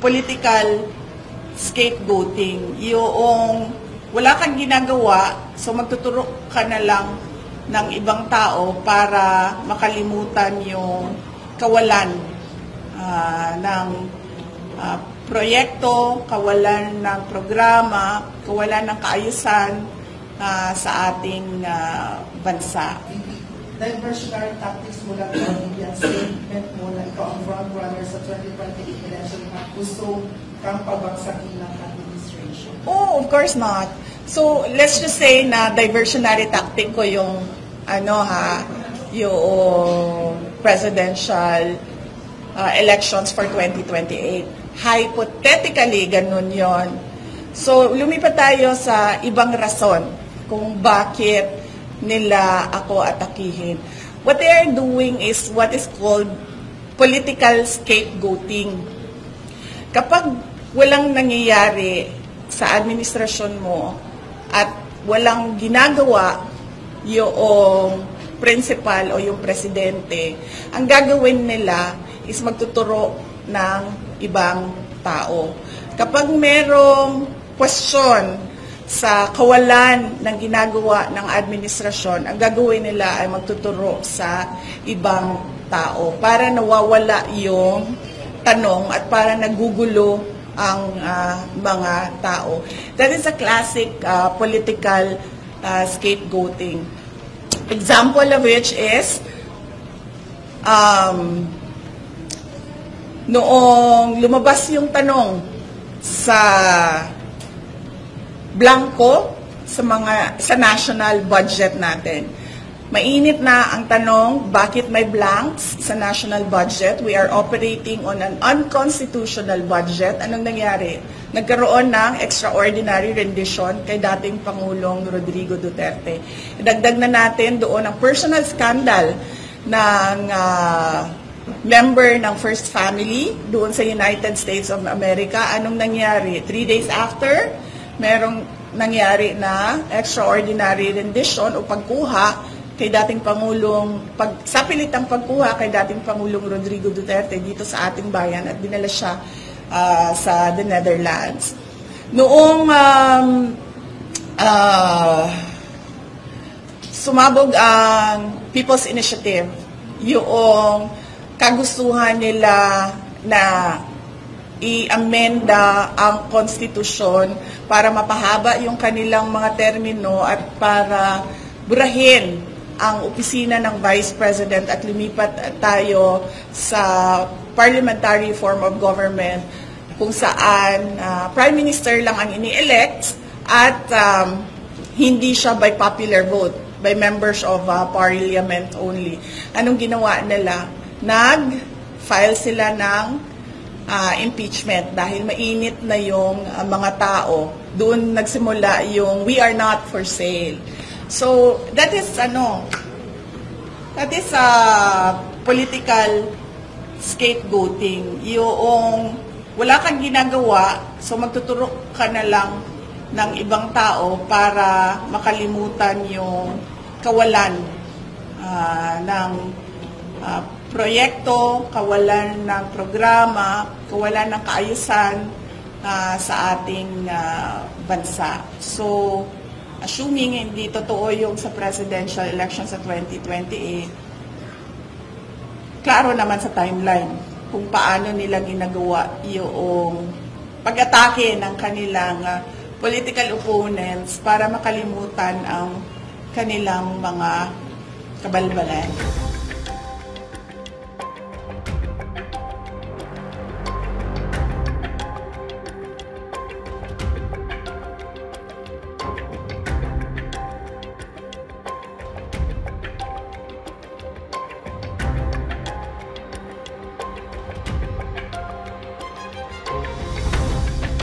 political scapegoating. Yung wala kang ginagawa, so magtuturo ka na lang ng ibang tao para makalimutan yung kawalan ng proyekto, kawalan ng programa, kawalan ng kaayusan sa ating bansa. Diversionary tactics mo lang ang statement mo na ikaw ang frontrunner sa 2028 election at gusto kang pabagsakin ng administration? Oh, of course not. So, let's just say na diversionary tactic ko yung yung presidential elections for 2028. Hypothetically, ganun yon. So, lumipat tayo sa ibang rason kung bakit nila ako atakihin. What they are doing is what is called political scapegoating. Kapag walang nangyayari sa administrasyon mo at walang ginagawa yung principal o yung presidente, ang gagawin nila is magtuturo ng ibang tao. Kapag merong question sa kawalan ng ginagawa ng administrasyon, ang gagawin nila ay magtuturo sa ibang tao para nawawala yung tanong at para nagugulo ang mga tao. That is a classic political scapegoating. Example of which is noong lumabas yung tanong sa blanco sa national budget natin. Mainit na ang tanong, bakit may blanks sa national budget? We are operating on an unconstitutional budget. Anong nangyari? Nagkaroon ng extraordinary rendition kay dating Pangulong Rodrigo Duterte. Idagdag na natin doon ang personal scandal ng member ng First Family doon sa United States of America. Anong nangyari? 3 days after, merong nangyari na extraordinary rendition o pagkuha kay dating Pangulong, sapilitang pagkuha kay dating Pangulong Rodrigo Duterte dito sa ating bayan at dinala siya sa the Netherlands. Noong sumabog ang People's Initiative, yung kagustuhan nila na i-amenda ang konstitusyon para mapahaba yung kanilang mga termino at para burahin ang opisina ng Vice President at lumipat tayo sa parliamentary form of government kung saan Prime Minister lang ang ini-elect at hindi siya by popular vote, by members of parliament only. Anong ginawa nila? Nag-file sila ng impeachment dahil mainit na yung mga tao. Doon nagsimula yung we are not for sale. So that is political scapegoating. Yung wala kang ginagawa, so magtuturo ka na lang ng ibang tao para makalimutan yung kawalan ng proyekto, kawalan ng programa, kawalan ng kaayusan sa ating bansa. So, assuming hindi totoo yung sa presidential election sa 2028, klaro naman sa timeline kung paano nila ginagawa yung pag-atake ng kanilang political opponents para makalimutan ang kanilang mga kabalbalan.